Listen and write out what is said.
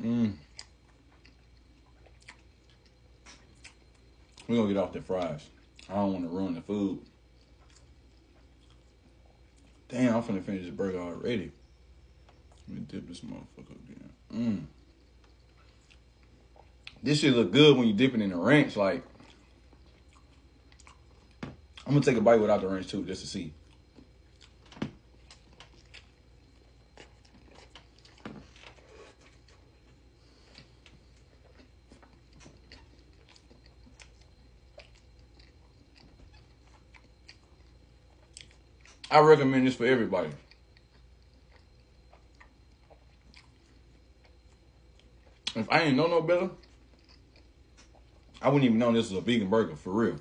We're gonna get off the fries. I don't want to ruin the food. Damn, I'm finna finish this burger already. Let me dip this motherfucker again. This shit look good when you dip it in the ranch. Like, I'm gonna take a bite without the ranch too, just to see. I recommend this for everybody. If I ain't know no better, I wouldn't even know this was a vegan burger, for real.